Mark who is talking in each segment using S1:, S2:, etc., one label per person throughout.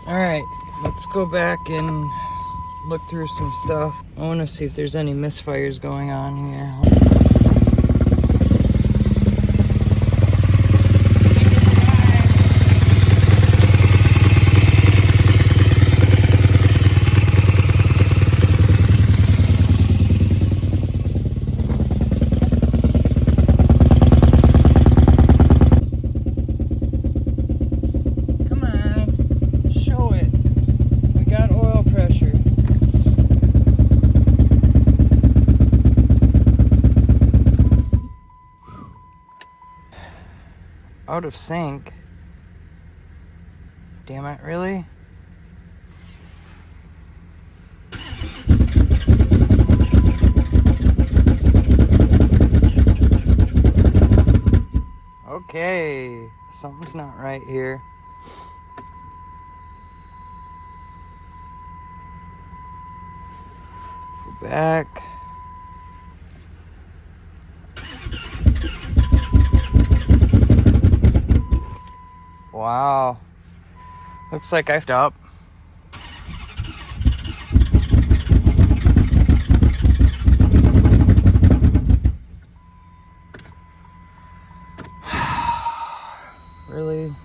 S1: Alright, let's go back and look through some stuff. I want to see if there's any misfires going on here. Out of sync. Damn it, really? Okay, something's not right here. Go back. Wow. Looks like I f***ed up. Really?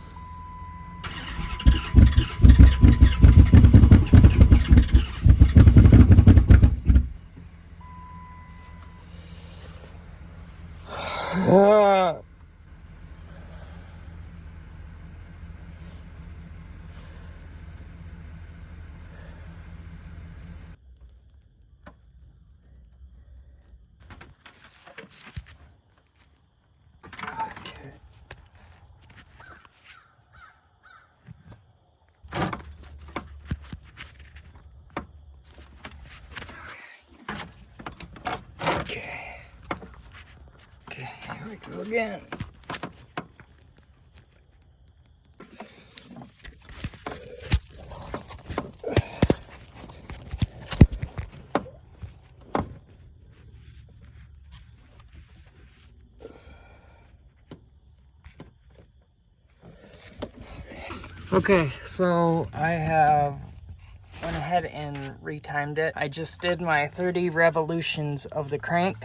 S1: Okay, here we go again. Okay, so I have went ahead and retimed it. I just did my 30 revolutions of the crank.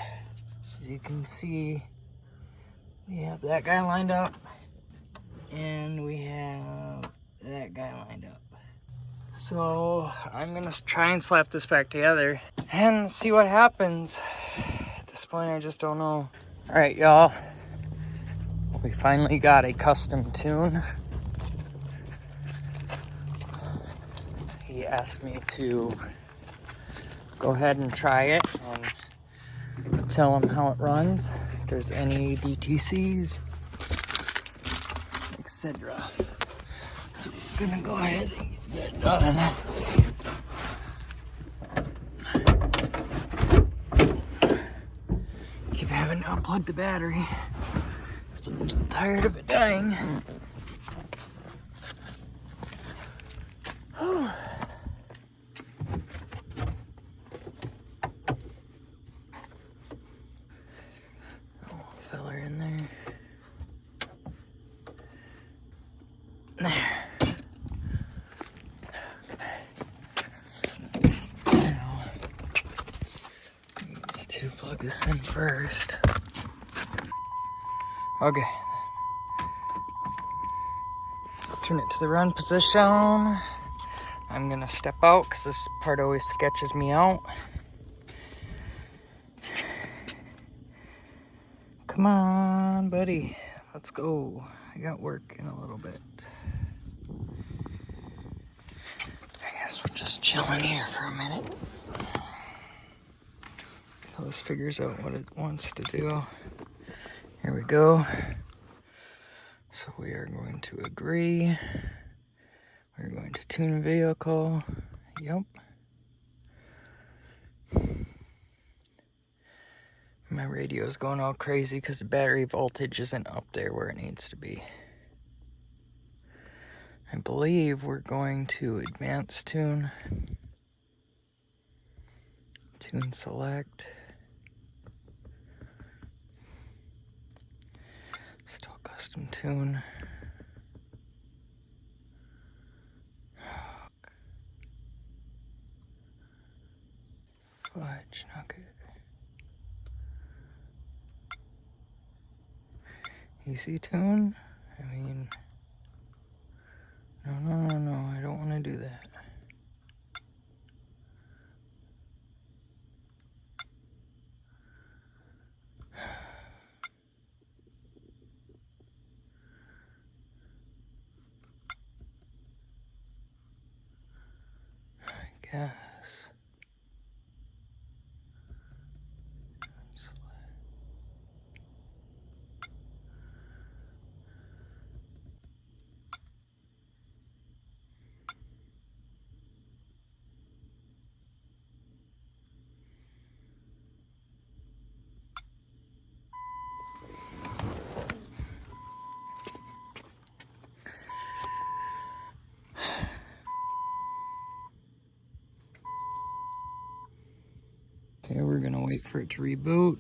S1: As you can see, we have that guy lined up, and we have that guy lined up. So I'm gonna try and slap this back together and see what happens. At this point, I just don't know. All right, y'all. We finally got a custom tune. He asked me to go ahead and try it and tell him how it runs, if there's any DTCs, etc. So we're gonna go ahead and get that done. Keep having to unplug the battery, so I'm just tired of it dying. Feller in there. There. Now, let's plug this in first. Okay. Turn it to the run position. I'm gonna step out because this part always sketches me out. Come on, buddy. Let's go. I got work in a little bit. I guess we're just chilling here for a minute. Until this figures out what it wants to do. Here we go. So we are going to agree. We're going to tune a vehicle. Yep. My radio is going all crazy because the battery voltage isn't up there where it needs to be. I believe we're going to advanced tune. Tune select. Still custom tune. Fudge nugget. Easy tune? I mean, no, I don't want to do that. I guess. Okay, we're gonna wait for it to reboot.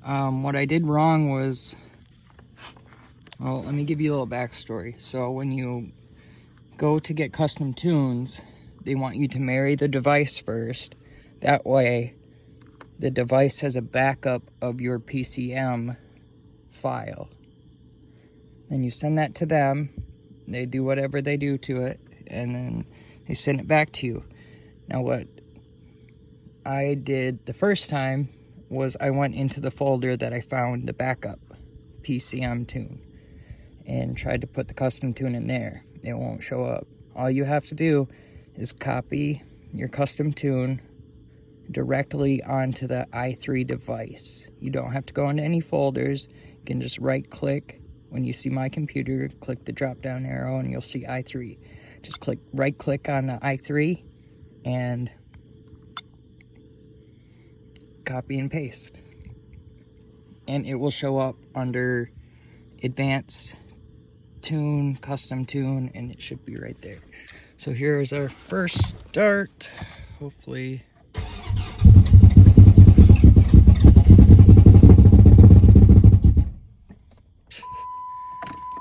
S1: What I did wrong was, well, let me give you a little backstory. So when you go to get custom tunes, they want you to marry the device first. That way, the device has a backup of your PCM file. Then you send that to them, they do whatever they do to it, and then they send it back to you. Now what I did the first time was I went into the folder that I found the backup PCM tune and tried to put the custom tune in there. It won't show up. All you have to do is copy your custom tune directly onto the i3 device. You don't have to go into any folders. You can just right click. When you see my computer, click the drop down arrow and you'll see i3. Just click right click on the i3 and copy and paste. And it will show up under advanced tune, custom tune, and it should be right there. So here is our first start. Hopefully.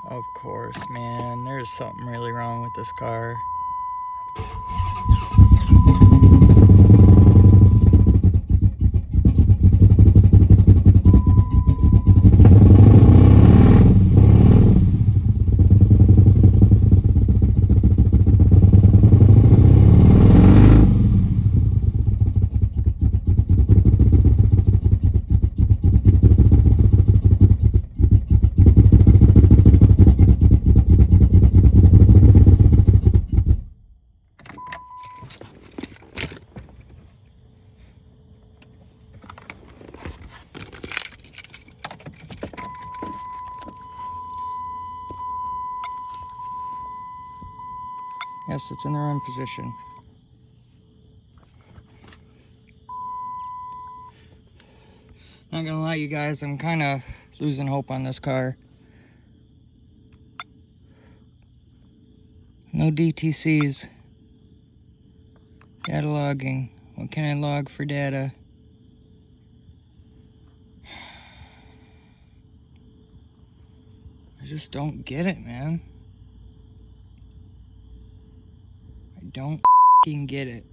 S1: Of course, man, there's something really wrong with this car. Yes, it's in the run position. Not gonna lie, you guys, I'm kind of losing hope on this car. No DTCs. Data logging. What can I log for data? I just don't get it, man. I don't f***ing get it.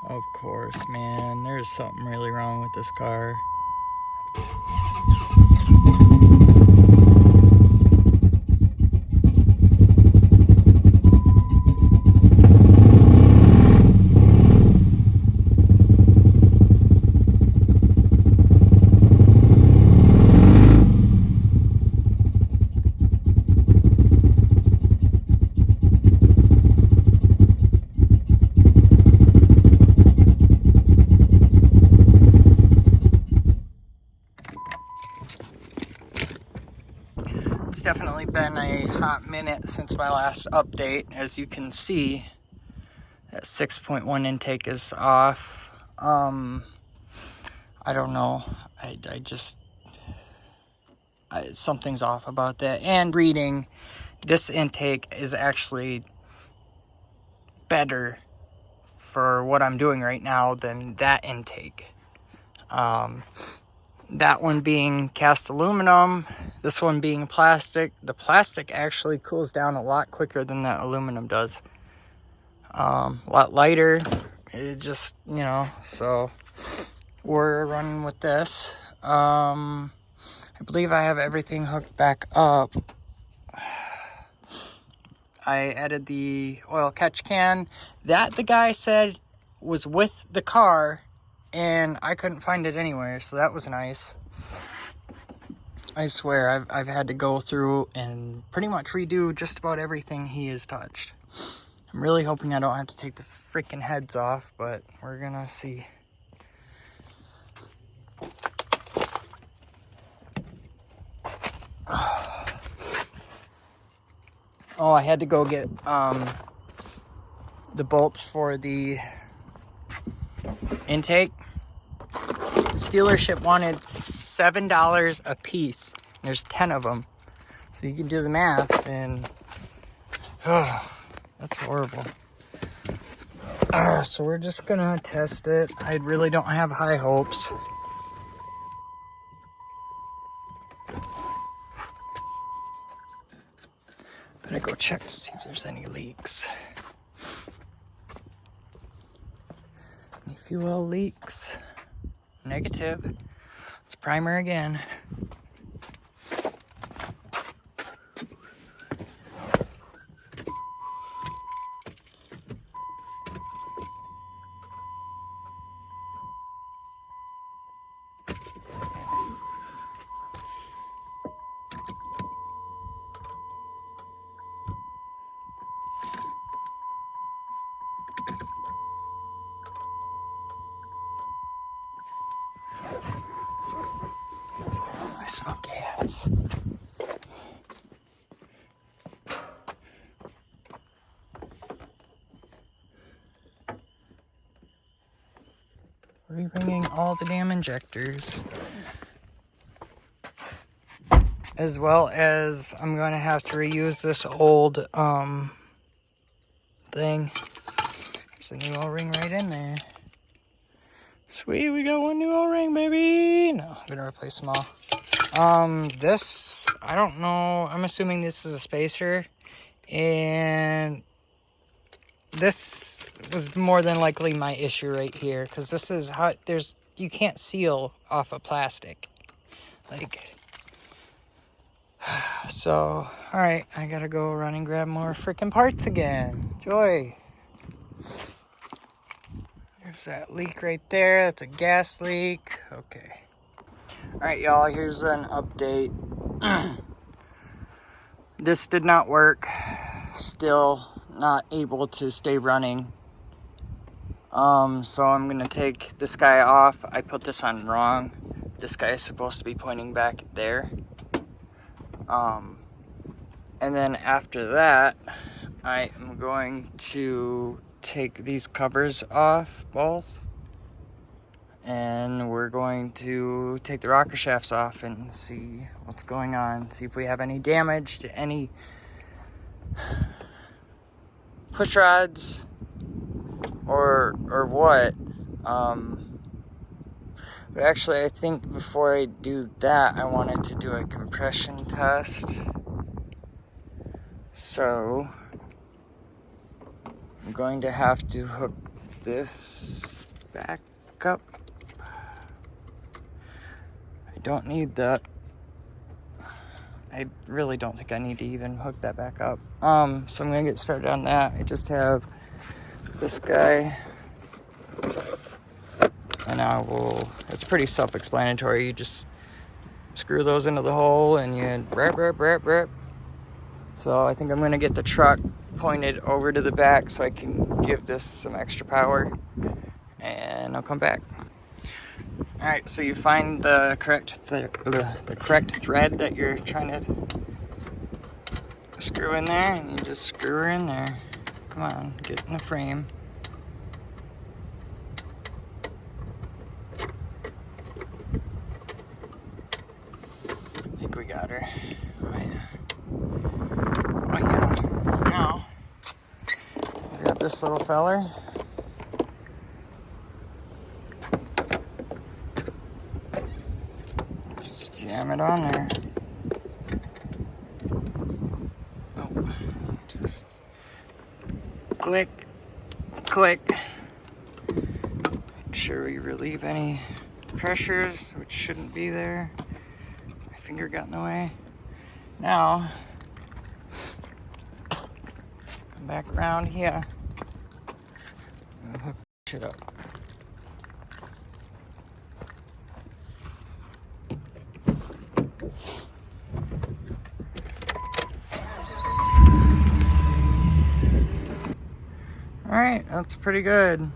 S1: Of course, man, there's something really wrong with this car. It's definitely been a hot minute since my last update. As you can see, that 6.1 intake is off. I don't know. I just something's off about that. And reading, this intake is actually better for what I'm doing right now than that intake. That one being cast aluminum, this one being plastic. The plastic actually cools down a lot quicker than that aluminum does. A lot lighter. It just, you know, so we're running with this. I believe I have everything hooked back up. I added the oil catch can. That the guy said was with the car, and I couldn't find it anywhere, so that was nice. I swear, I've had to go through and pretty much redo just about everything he has touched. I'm really hoping I don't have to take the freaking heads off, but we're gonna see. Oh, I had to go get the bolts for the intake. The dealership wanted $7 a piece. There's 10 of them. So you can do the math, and that's horrible. So we're just gonna test it. I really don't have high hopes. Better go check to see if there's any leaks. Any fuel leaks? Negative. It's primer again. I smell gas. Rebringing all the damn injectors. As well as I'm going to have to reuse this old thing. There's a new O-ring right in there. Sweet, we got one new O-ring, baby. No, I'm going to replace them all. This, I don't know. I'm assuming this is a spacer. And this was more than likely my issue right here. Because this is how, you can't seal off of plastic. Like, so, alright. I gotta go run and grab more freaking parts again. Joy. There's that leak right there. That's a gas leak. Okay. Alright, y'all. Here's an update. This did not work. Still not able to stay running. So I'm gonna take this guy off. I put this on wrong. This guy is supposed to be pointing back there. And then after that, I am going to take these covers off, both. And we're going to take the rocker shafts off and see what's going on. See if we have any damage to any push rods or what. But actually, I think before I do that, I wanted to do a compression test. So I'm going to have to hook this back up. I don't need that. I really don't think I need to even hook that back up. So I'm gonna get started on that. I just have this guy, and I will, it's pretty self-explanatory. You just screw those into the hole and you rip. So I think I'm gonna get the truck pointed over to the back so I can give this some extra power, and I'll come back. All right, so you find the correct thread that you're trying to screw in there, and you just screw her in there. Come on, get in the frame. I think we got her. Oh yeah. Now, grab this little feller. Jam it on there. Oh, just click, click. Make sure we relieve any pressures, which shouldn't be there. My finger got in the way. Now, come back around here and hook shit up. All right, that's pretty good.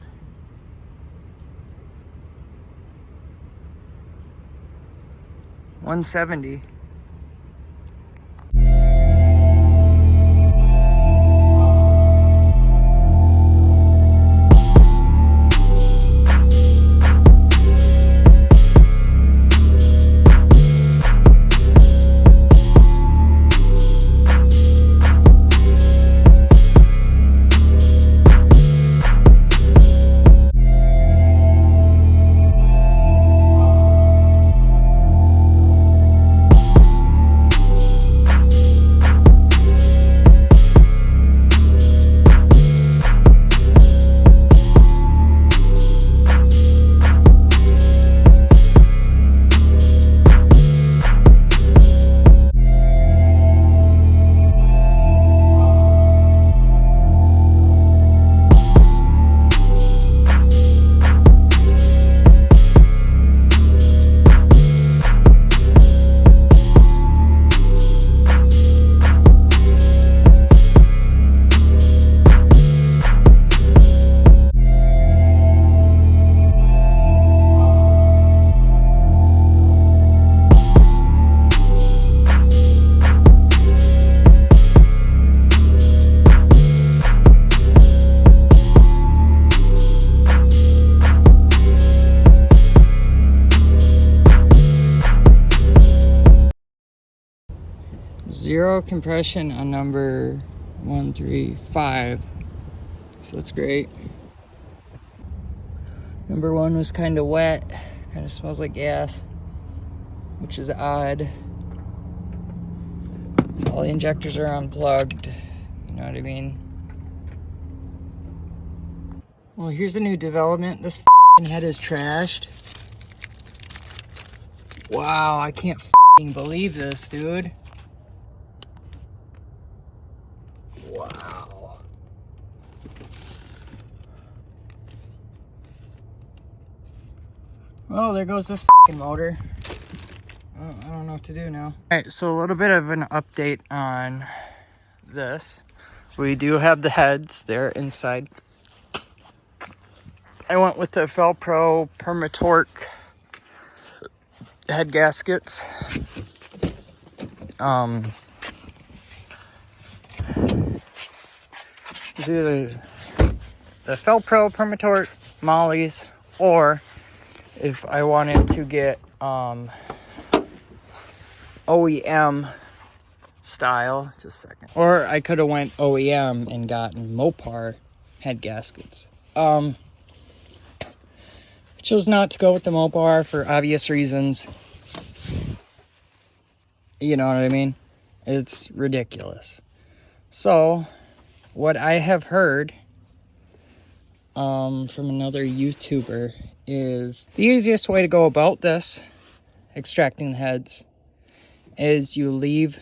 S1: 170. Zero compression on number 135, so that's great. Number 1 was kind of wet, kind of smells like gas, which is odd. So all the injectors are unplugged, you know what I mean? Well, here's a new development. This head is trashed. Wow, I can't believe this, dude. Wow. Oh, there goes this motor. I don't know what to do now. All right, so a little bit of an update on this. We do have the heads there inside. I went with the Felpro Permatorque head gaskets. Either the Felpro Permatorque Mollies, or if I wanted to get OEM style, just a second, or I could have went OEM and gotten Mopar head gaskets. I chose not to go with the Mopar for obvious reasons. You know what I mean? It's ridiculous. So what I have heard from another YouTuber is the easiest way to go about this, extracting the heads, is you leave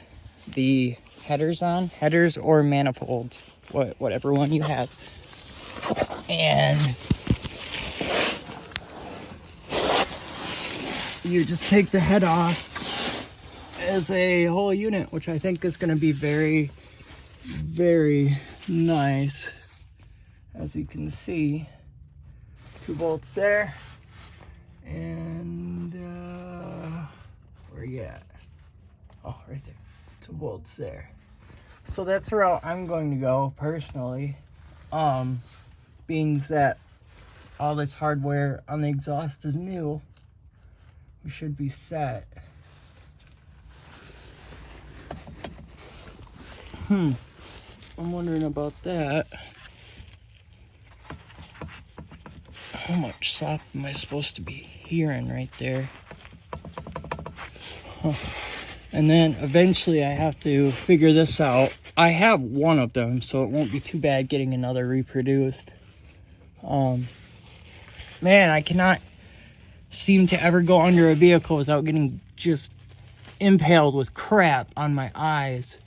S1: the headers on, headers or manifolds, whatever one you have, and you just take the head off as a whole unit, which I think is going to be very, very nice. As you can see, 2 bolts there, and where you at? Oh, right there. 2 bolts there. So that's the route I'm going to go personally. Being that all this hardware on the exhaust is new, we should be set. I'm wondering about that. How much slop am I supposed to be hearing right there? And then eventually I have to figure this out. I have one of them, so it won't be too bad getting another reproduced. Man, I cannot seem to ever go under a vehicle without getting just impaled with crap on my eyes.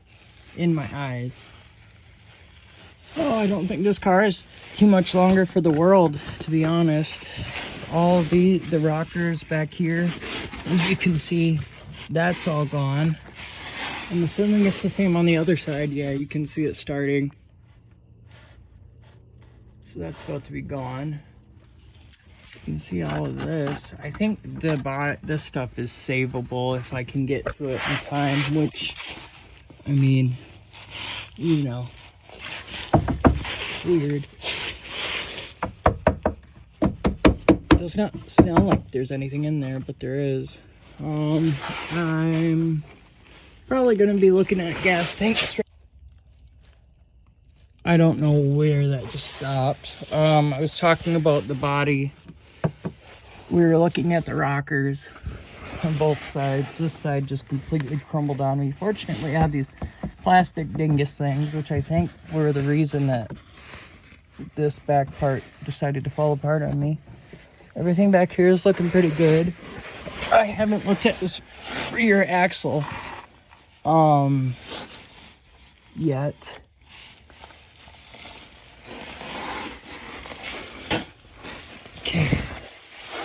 S1: In my eyes. Oh, I don't think this car is too much longer for the world, to be honest. All of the rockers back here, as you can see, that's all gone. I'm assuming it's the same on the other side. Yeah, you can see it starting. So that's about to be gone. You can see all of this. I think this stuff is savable if I can get to it in time, which, I mean, you know, weird. Does not sound like there's anything in there, but there is. I'm probably gonna be looking at gas tanks. I don't know where that just stopped. I was talking about the body. We were looking at the rockers on both sides. This side just completely crumbled on me. Fortunately, I have these plastic dingus things, which I think were the reason that this back part decided to fall apart on me. Everything back here is looking pretty good. I haven't looked at this rear axle yet. Okay,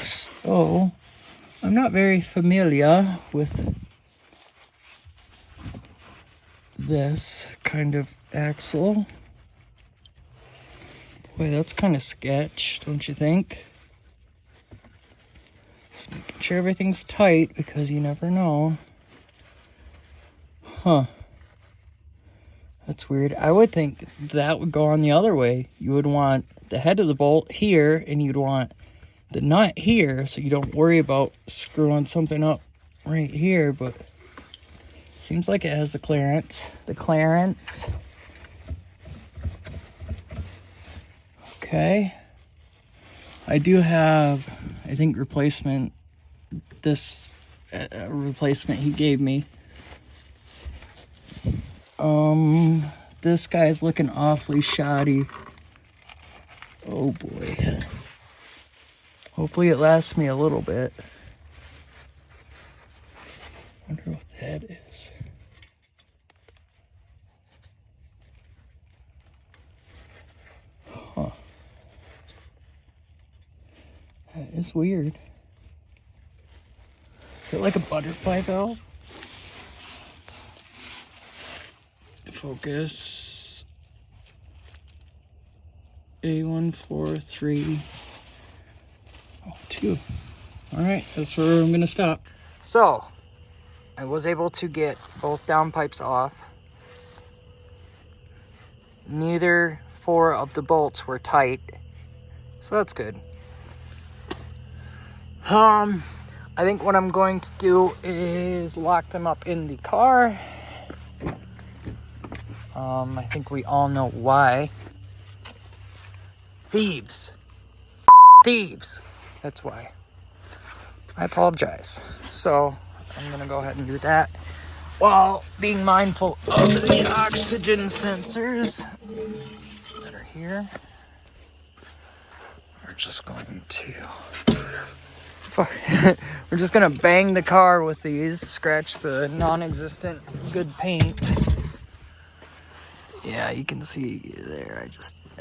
S1: so I'm not very familiar with this kind of axle. Boy, that's kind of sketch, don't you think? Just making sure everything's tight because you never know. Huh. That's weird. I would think that would go on the other way. You would want the head of the bolt here, and you'd want the nut here, so you don't worry about screwing something up right here, but seems like it has the clearance. Okay. I do have, I think, replacement. This replacement he gave me. This guy's looking awfully shoddy. Oh boy. Hopefully it lasts me a little bit. Wonder what that is. Huh. That is weird. Is it like a butterfly valve? Focus. A143. Oh, 2. Alright, that's where I'm gonna stop. So, I was able to get both downpipes off. Neither 4 of the bolts were tight, so that's good. I think what I'm going to do is lock them up in the car. I think we all know why. Thieves. That's why. I apologize. So, I'm gonna go ahead and do that while being mindful of the oxygen sensors that are here. We're just going to... We're just gonna bang the car with these, scratch the non-existent good paint. Yeah, you can see there,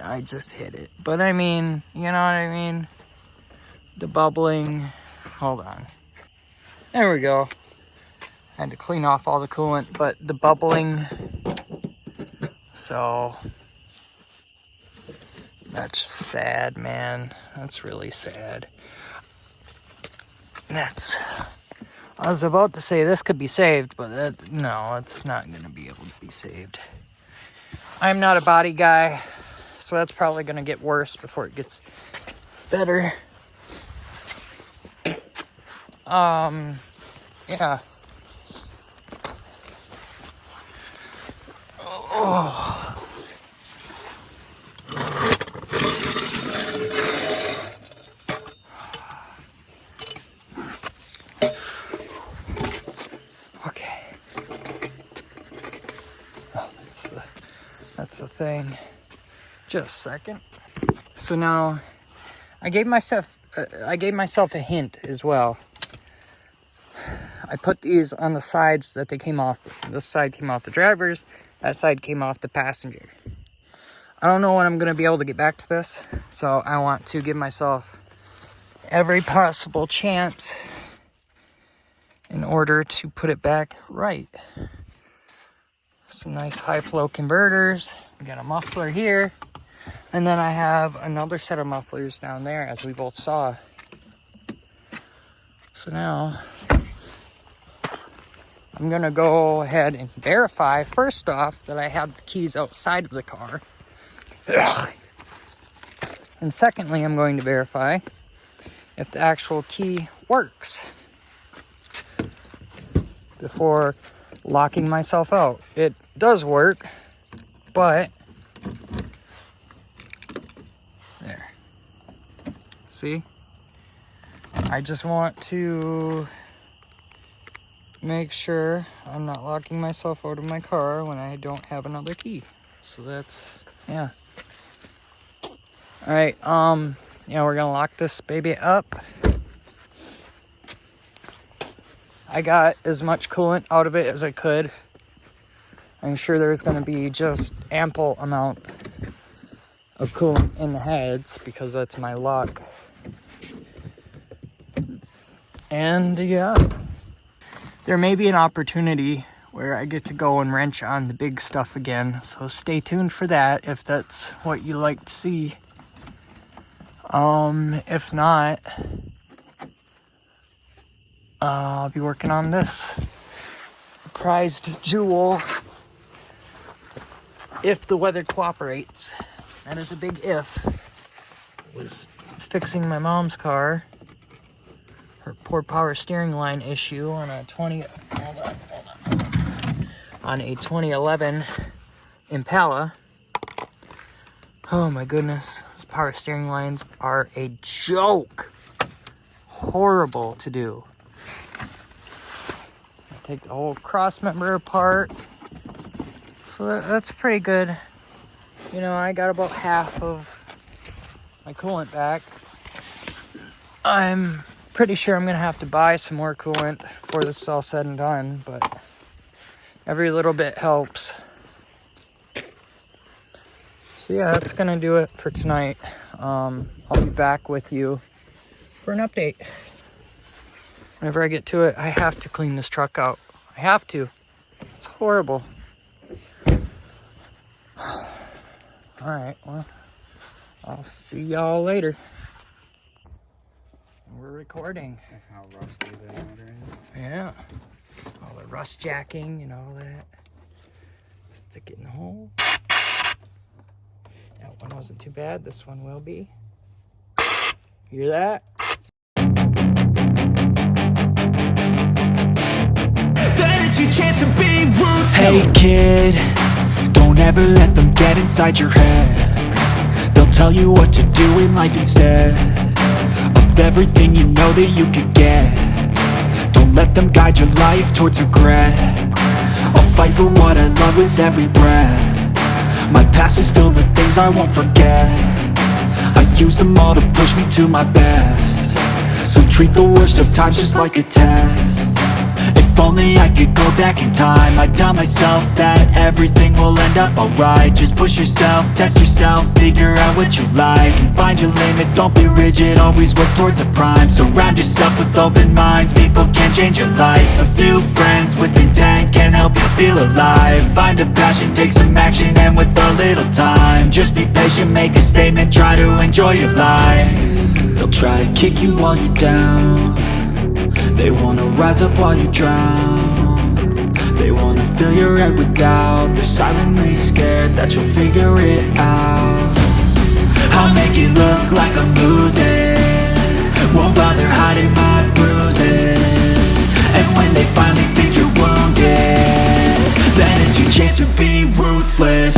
S1: I just hit it. But I mean, you know what I mean? The bubbling, hold on. There we go. I had to clean off all the coolant, but the bubbling, so that's sad, man. That's really sad. I was about to say this could be saved, but no, it's not gonna be able to be saved. I'm not a body guy, so that's probably gonna get worse before it gets better. Yeah. Oh. that's the thing. Just a second. So now I gave myself a hint as well. I put these on the sides that they came off. This side came off the driver's, that side came off the passenger. I don't know when I'm going to be able to get back to this, so I want to give myself every possible chance in order to put it back right. Some nice high flow converters. We got a muffler here. And then I have another set of mufflers down there, as we both saw. So now I'm gonna go ahead and verify first off that I have the keys outside of the car. And secondly, I'm going to verify if the actual key works before locking myself out. It does work, but there. See? I just want to make sure I'm not locking myself out of my car when I don't have another key. So that's, yeah. All right, we're gonna lock this baby up. I got as much coolant out of it as I could. I'm sure there's gonna be just ample amount of coolant in the heads because that's my luck. And yeah, there may be an opportunity where I get to go and wrench on the big stuff again. So stay tuned for that if that's what you like to see. If not, I'll be working on this prized jewel if the weather cooperates. That is a big if. I was fixing my mom's car, her poor power steering line issue on a 2011 Impala. Oh my goodness, those power steering lines are a joke. Horrible to do. Take the whole cross member apart. So that's pretty good. You know, I got about half of my coolant back. I'm pretty sure I'm gonna have to buy some more coolant before this is all said and done, but every little bit helps. So yeah, that's gonna do it for tonight. I'll be back with you for an update. Whenever I get to it, I have to clean this truck out. I have to. It's horrible. Alright, well, I'll see y'all later. We're recording.
S2: How rusty the motor is.
S1: Yeah. All the rust jacking and all that. Stick it in the hole. That one wasn't too bad. This one will be. Hear that?
S3: Hey kid, don't ever let them get inside your head. They'll tell you what to do in life instead of everything you know that you could get. Don't let them guide your life towards regret. I'll fight for what I love with every breath. My past is filled with things I won't forget. I use them all to push me to my best. So treat the worst of times just like a test. If only I could go back in time, I'd tell myself that everything will end up alright. Just push yourself, test yourself, figure out what you like, and find your limits, don't be rigid, always work towards a prime. Surround yourself with open minds, people can change your life. A few friends with intent can help you feel alive. Find a passion, take some action, and with a little time, just be patient, make a statement, try to enjoy your life. They'll try to kick you while you're down. They wanna rise up while you drown. They wanna fill your head with doubt. They're silently scared that you'll figure it out. I'll make it look like I'm losing, won't bother hiding my bruises. And when they finally think you're wounded, then it's your chance to be ruthless.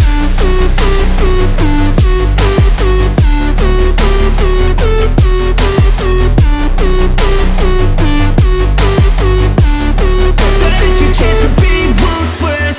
S3: It's your chance to be ruthless.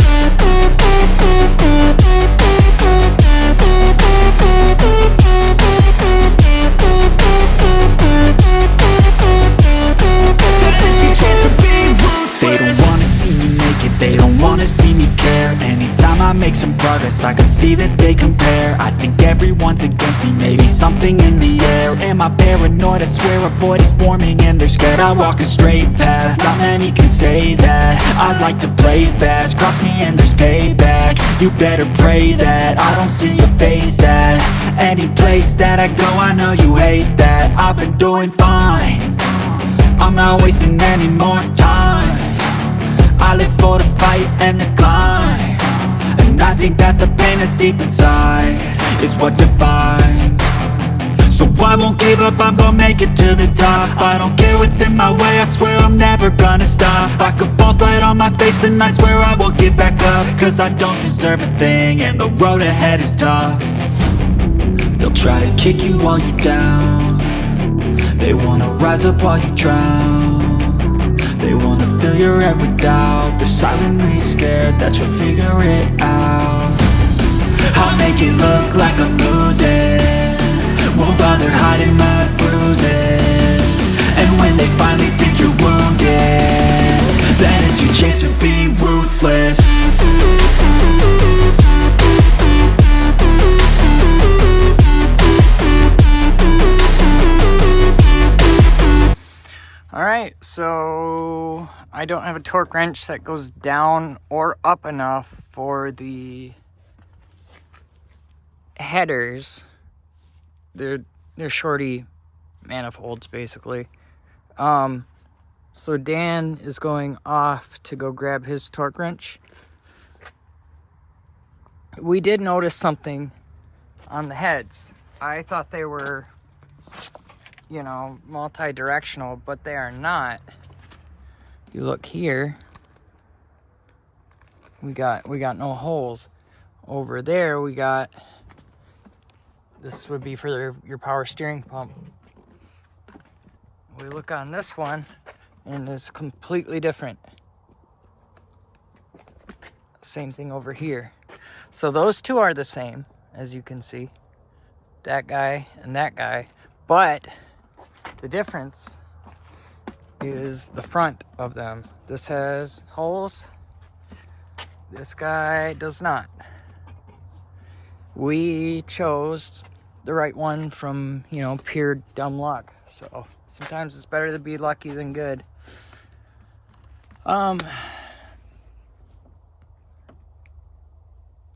S3: make some progress, I can see that they compare. I think everyone's against me, maybe something in the air. Am I paranoid? I swear a void is forming and they're scared. I walk a straight path, not many can say that. I like to play fast, cross me and there's payback. You better pray that I don't see your face at any place that I go. I know you hate that. I've been doing fine, I'm not wasting any more time. I live for the fight and the climb, and I think that the pain that's deep inside is what defines. So I won't give up, I'm gonna make it to the top. I don't care what's in my way, I swear I'm never gonna stop. I could fall flat on my face and I swear I will get back up, cause I don't deserve a thing and the road ahead is tough. They'll try to kick you while you're down, they wanna rise up while you drown. They wanna fill your head with doubt, they're silently scared that you'll figure it out. I'll make it look like I'm losing, won't bother hiding my bruises. And when they finally think you're wounded, then it's your chance to be ruthless.
S1: Alright, so I don't have a torque wrench that goes down or up enough for the headers. They're shorty manifolds, basically. So Dan is going off to go grab his torque wrench. We did notice something on the heads. I thought they were, you know, multi-directional, but they are not. You look here, we got no holes. Over there we got, this would be for your power steering pump. We look on this one and it's completely different. Same thing over here. So those two are the same, as you can see, that guy and that guy, but the difference is the front of them. This has holes, this guy does not. We chose the right one from, you know, pure dumb luck. So sometimes it's better to be lucky than good.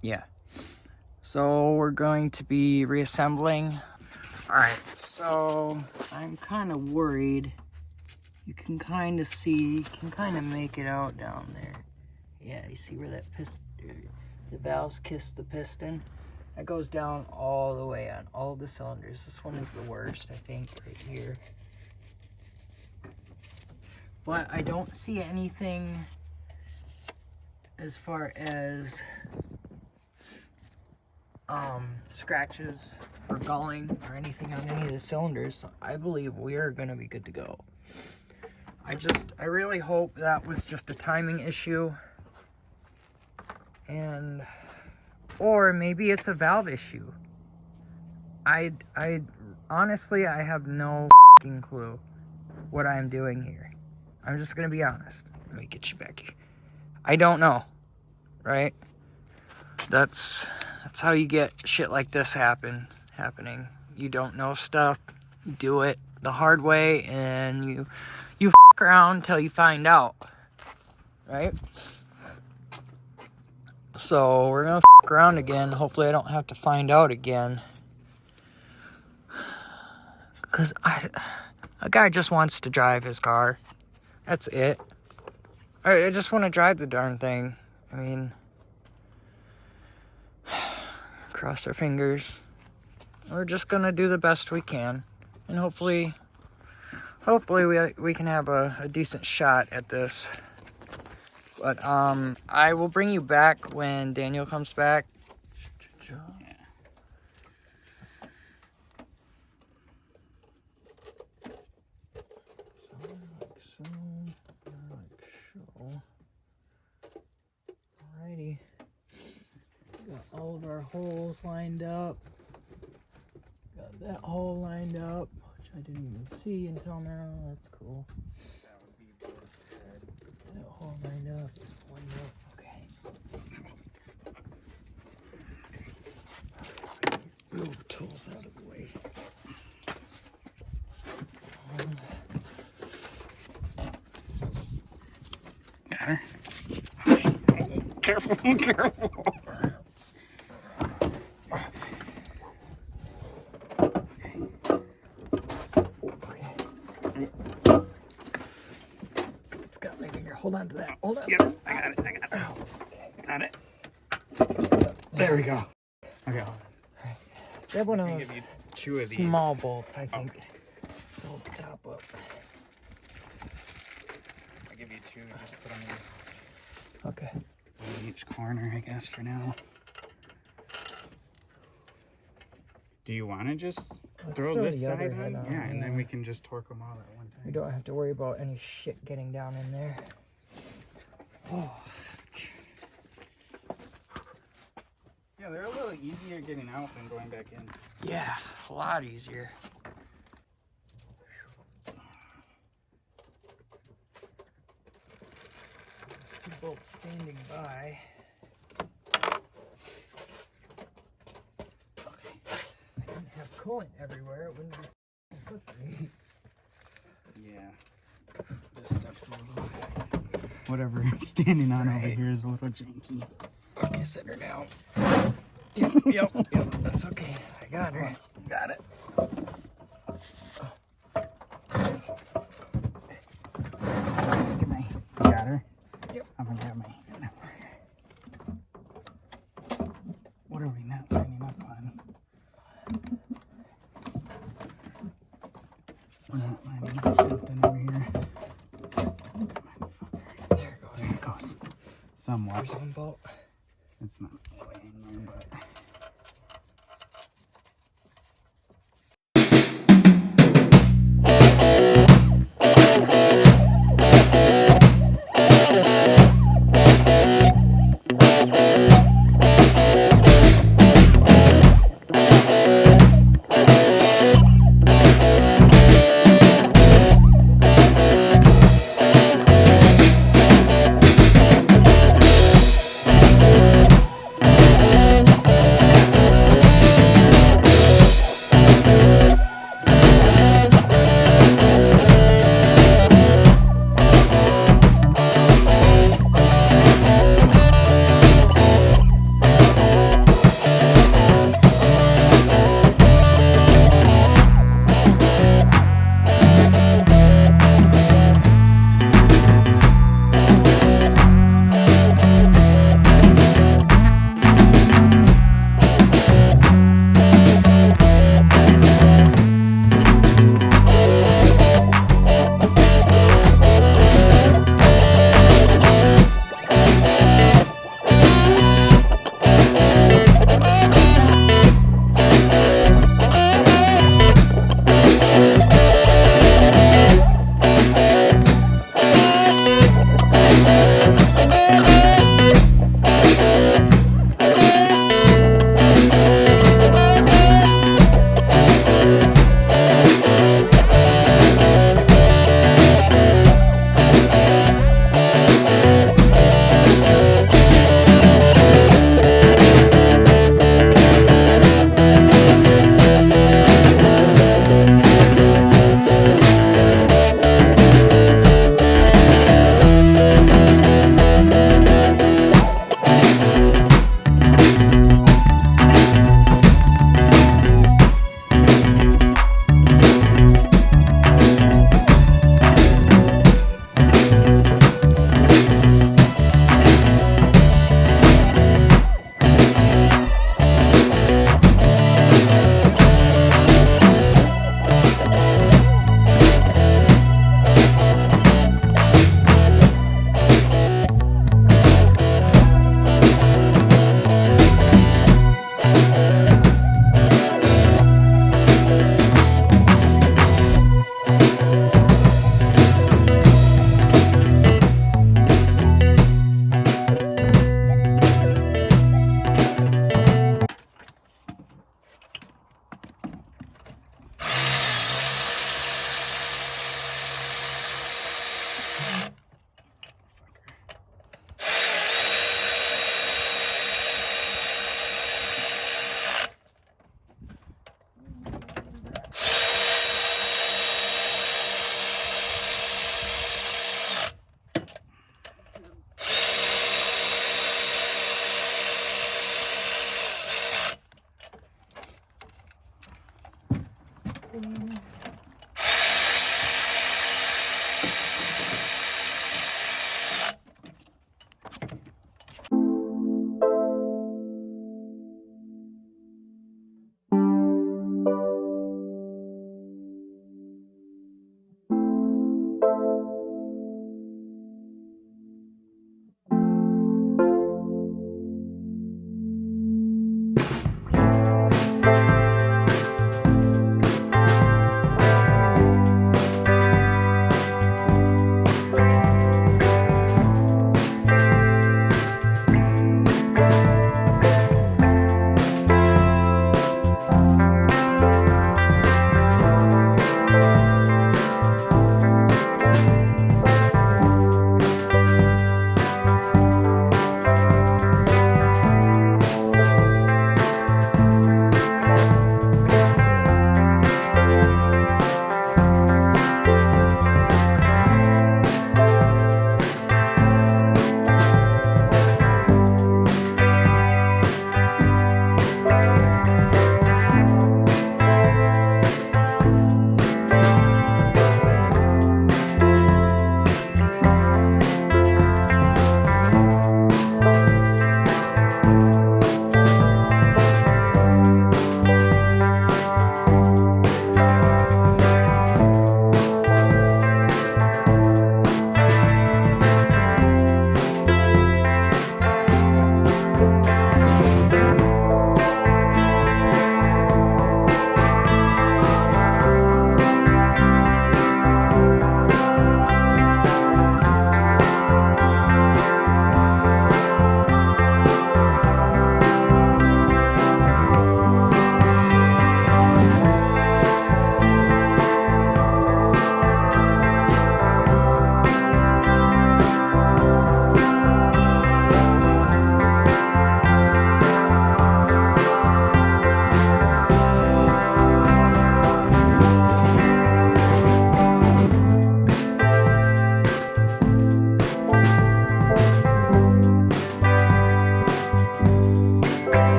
S1: Yeah. So we're going to be reassembling. Alright, so I'm kind of worried. You can kind of see, you can kind of make it out down there. Yeah, you see where that the valves kiss the piston? That goes down all the way on all the cylinders. This one is the worst, I think, right here. But I don't see anything as far as scratches or galling or anything on any of the cylinders, so I believe we are going to be good to go. I really hope that was just a timing issue, or maybe it's a valve issue. I honestly, I have no fucking clue what I'm doing here. I'm just going to be honest. Let me get you back here. I don't know, right? That's how you get shit like this happening. You don't know stuff, you do it the hard way, and you fuck around until you find out, right? So we're gonna fuck around again. Hopefully I don't have to find out again, because a guy just wants to drive his car. That's it. I just want to drive the darn thing. I mean, cross our fingers. We're just gonna do the best we can, and hopefully we can have a decent shot at this. But I will bring you back when Daniel comes back. Alrighty. Got all of our holes lined up. Got that hole lined up, which I didn't even see until now. That's cool.
S2: That would be both head.
S1: That hole lined up. Okay. wheels out of the way.
S2: Got her. Careful, careful.
S1: It's got my finger. Hold on to that. Hold on.
S2: Yep, I got it. Got it. There we go. Okay.
S1: They have one of
S2: I'll
S1: those
S2: give you 2 of these.
S1: small bolts, I think. Hold the top up.
S2: I'll give you 2. Just put them
S1: Okay.
S2: in each corner, I guess, for now. Do you want to just throw this
S1: the other
S2: side
S1: head
S2: on?
S1: on,
S2: Yeah, and then we can just torque them all at one
S1: We
S2: time.
S1: don't have to worry about any shit getting down in there.
S2: Oh. Yeah, they're a little easier getting out than going back in.
S1: Yeah, a lot easier. There's 2 bolts standing by.
S2: Okay.
S1: I didn't have coolant everywhere. It wouldn't be so slippery.
S2: Yeah. This stuff's a little... Whatever it's standing on over here is a little janky.
S1: Let me sit her down. Yep, that's okay. I got her.
S2: Got it. Get my... You got her?
S1: Yep.
S2: I'm gonna grab my hand. What are we not lining up on? We're not lining up something over here.
S1: There it goes.
S2: There it goes. Somewhat.
S1: There's one bolt.
S2: It's not all the way in there, but...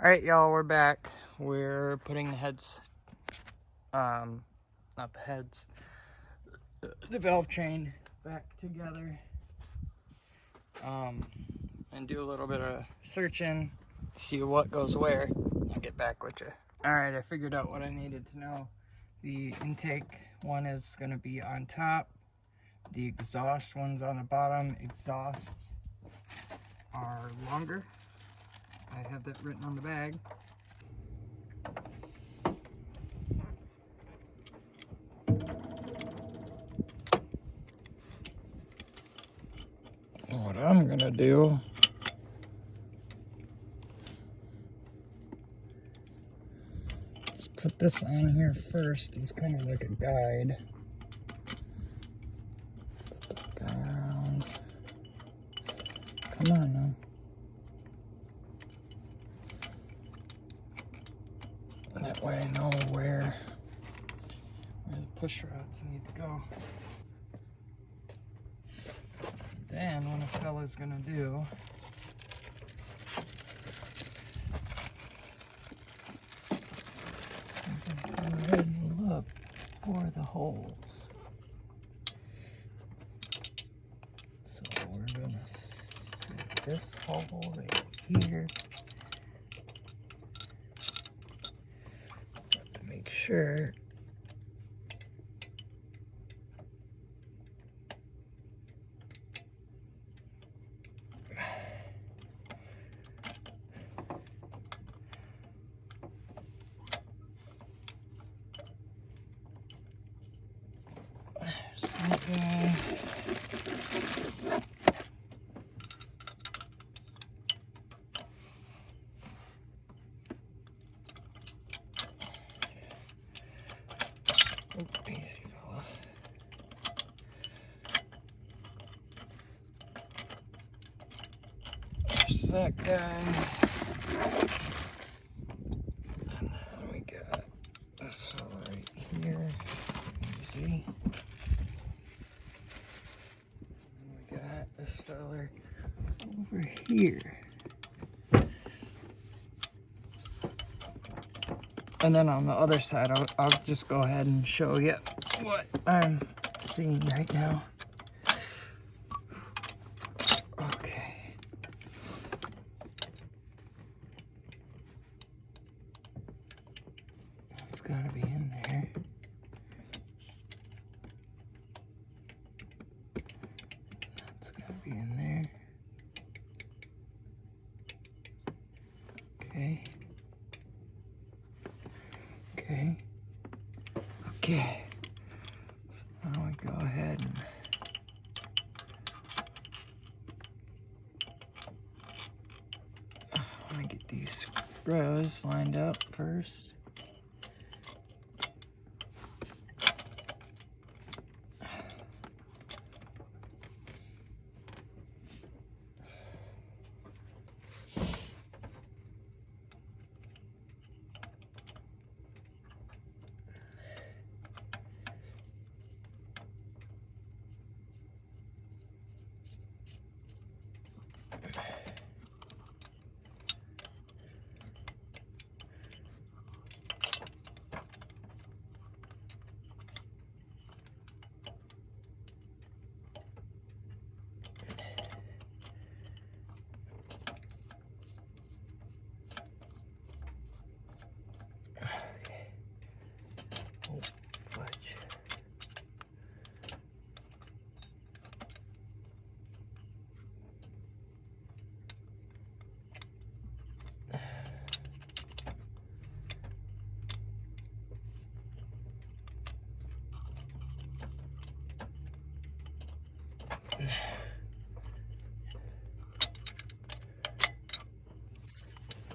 S1: Alright, y'all, we're back. We're putting the heads, not the heads, the valve train back together. And do a little bit of searching, see what goes where. I'll get back with you. Alright, I figured out what I needed to know. The intake one is going to be on top. The exhaust one's on the bottom. Exhausts are longer. I have that written on the bag. What I'm gonna do is put this on here first as kind of like a guide. Down. Come on now. That way I know where the push rods need to go. Then what a fella's gonna do go ahead and look for the holes. So we're gonna set this hole right here to make sure. Easy fella. There's that guy. And then we got this fella right here. Easy. And we got this fella over here. And then on the other side, I'll just go ahead and show you what I'm seeing right now. Okay. It's gotta be in there. That's gotta be in there. Okay. Okay. So now we go ahead and let me get these screws lined up first.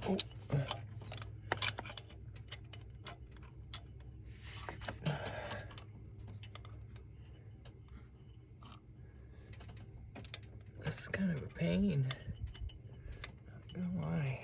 S1: Oh. This is kind of a pain. Not gonna lie.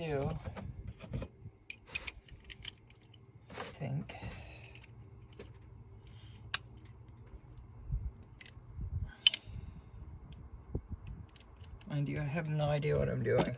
S1: do, I think, mind you, I have no idea what I'm doing.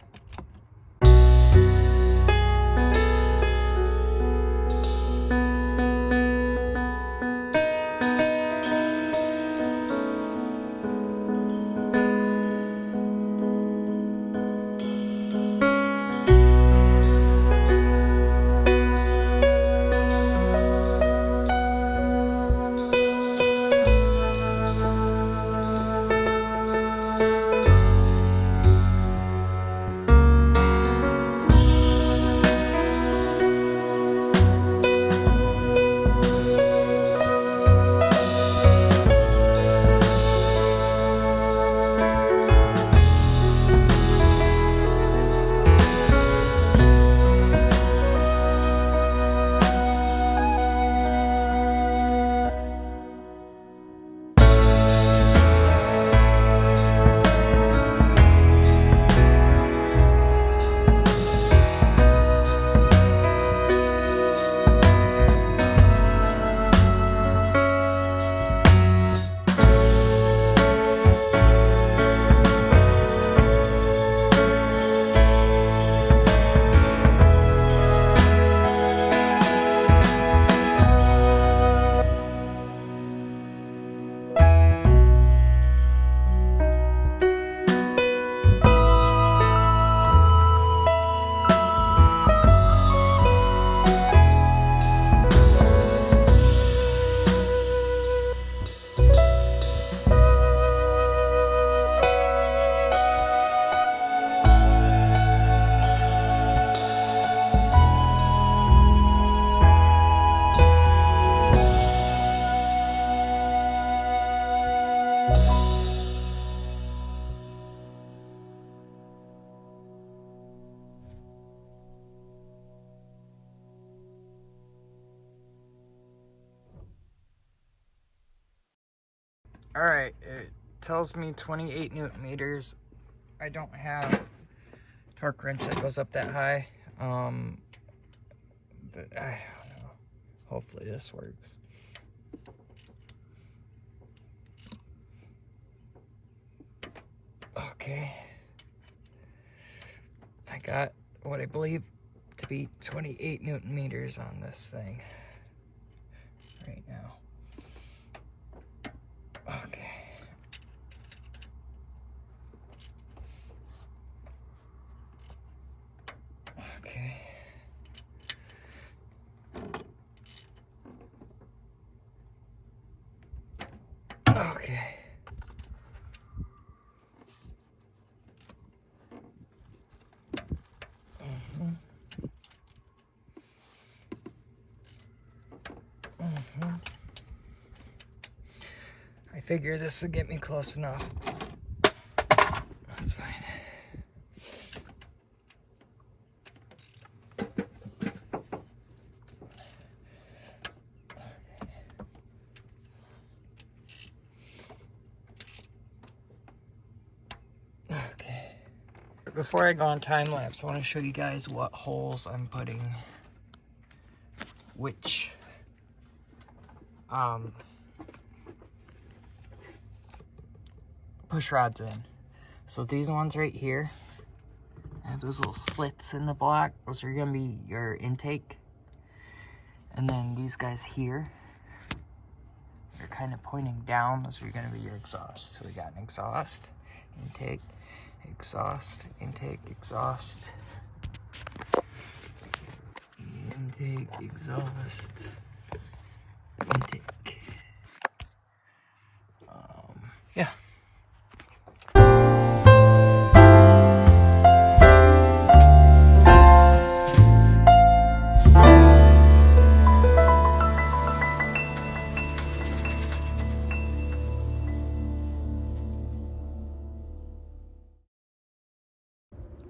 S1: Alright, it tells me 28 Newton meters. I don't have torque wrench that goes up that high. I don't know. Hopefully this works. Okay. I got what I believe to be 28 Newton meters on this thing right now. Okay. Okay. Okay. I figure this will get me close enough. That's fine. Okay. Before I go on time lapse, I want to show you guys what holes I'm putting which push rods in. So these ones right here have those little slits in the block. Those are gonna be your intake. And then these guys here, they're kind of pointing down. Those are gonna be your exhaust. So we got an exhaust, intake, exhaust, intake, exhaust, intake, exhaust, intake. Yeah.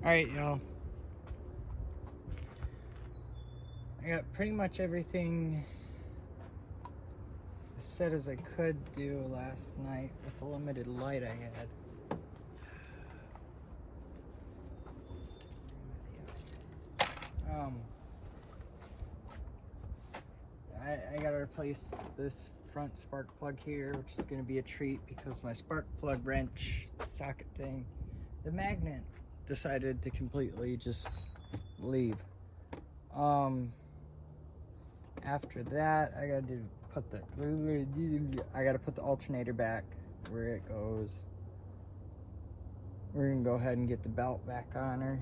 S1: Alright, y'all. I got pretty much everything as set as I could do last night with the limited light I had. I gotta replace this front spark plug here, which is gonna be a treat because my spark plug wrench socket thing, the magnet decided to completely just leave. After that, I gotta put the alternator back where it goes. We're gonna go ahead and get the belt back on her.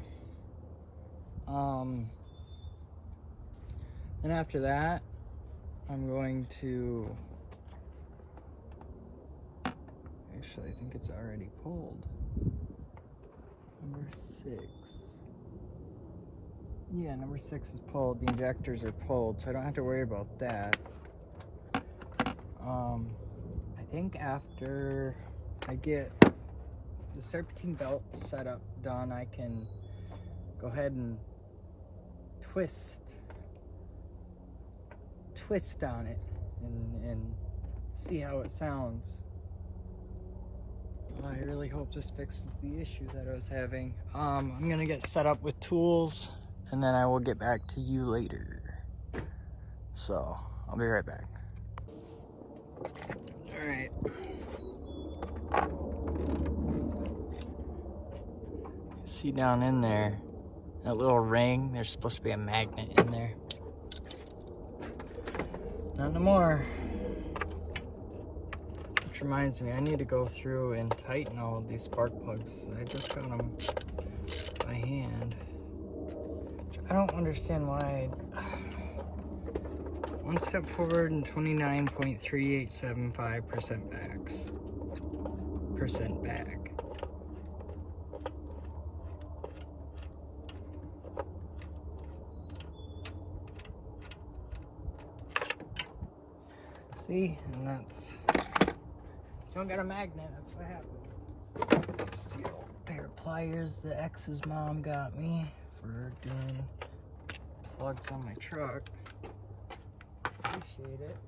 S1: Then after that, I'm going to, actually I think it's already pulled. Number 6. Yeah, number 6 is pulled. The injectors are pulled, so I don't have to worry about that. I think after I get the serpentine belt setup done, I can go ahead and twist on it and see how it sounds. I really hope this fixes the issue that I was having. I'm gonna get set up with tools and then I will get back to you later. So I'll be right back. All right. See down in there, that little ring, there's supposed to be a magnet in there. Not no more. Which reminds me, I need to go through and tighten all of these spark plugs. I just got them by hand. I don't understand why. One step forward and 29.3875% backs. Percent back. See, and that's, you don't got a magnet, that's what happens. See a little pair of pliers the ex's mom got me for doing plugs on my truck. Appreciate it.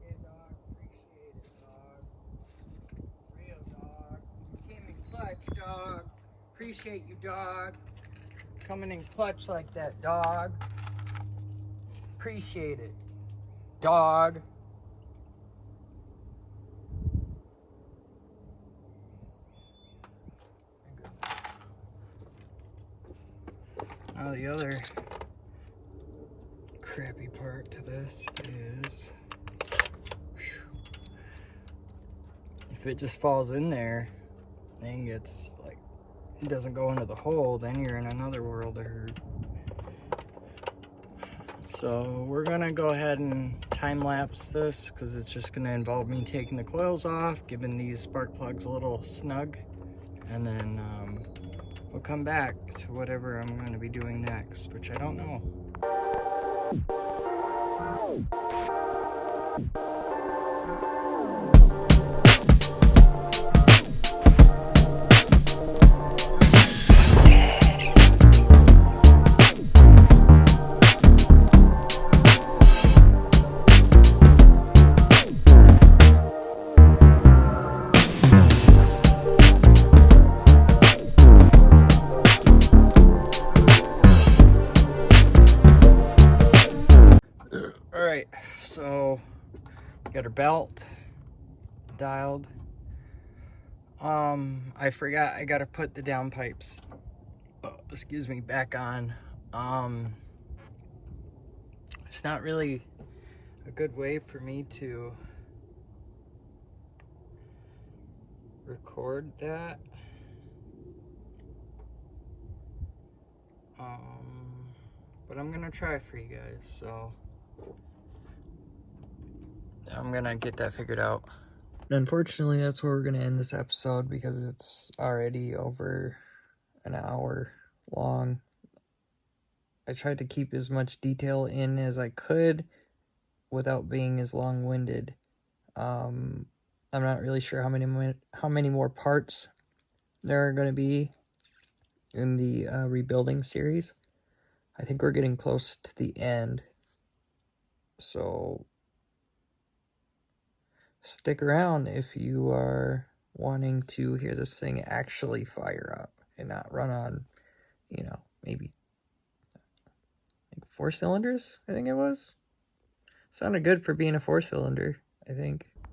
S1: Yeah, dog, appreciate it, dog. Real dog. You came in clutch, dog. Appreciate you, dog. Coming in clutch like that, dog. Appreciate it, dog. Now the other crappy part to this is, if it just falls in there and gets like, it doesn't go into the hole, then you're in another world of hurt. So we're gonna go ahead and time lapse this because it's just gonna involve me taking the coils off, giving these spark plugs a little snug, and then we'll come back to whatever I'm gonna be doing next, which I don't know. Alright, so got her belt dialed. I forgot I gotta put the down pipes, excuse me, back on. It's not really a good way for me to record that. But I'm gonna try for you guys, so I'm gonna get that figured out. Unfortunately, that's where we're gonna end this episode because it's already over an hour long. I tried to keep as much detail in as I could without being as long-winded. I'm not really sure how many more parts there are going to be in the rebuilding series. I think we're getting close to the end, so stick around if you are wanting to hear this thing actually fire up and not run on, you know, maybe like 4 cylinders, I think it was. Sounded good for being a 4-cylinder, I think.